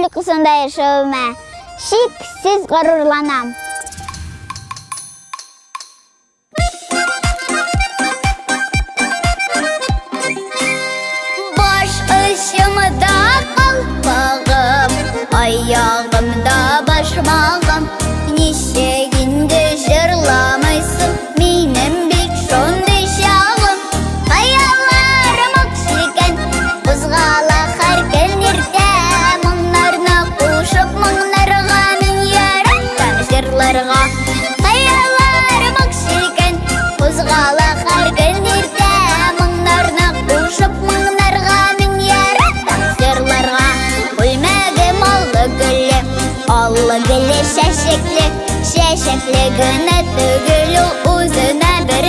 уйқысында яшәүемә шиксез горурланам. Баш ұшымда қалпағым, аяғымда башмағым, нешегінде жырламайсың, менің бек шондай шағым. Аяларым өкшіген, бұзғала қарген ерте, мұңнарына қушып, мұңнарға мен яраттам жырларға. Аяларым өкшіген, бұзғала қарген ерте, мұңнарына қушып, мұңнарға мен яраттам жырларға. Бүлмәгім аллы гүлі шәшеклі, шәшеклі гүні түгілі, өзіне бір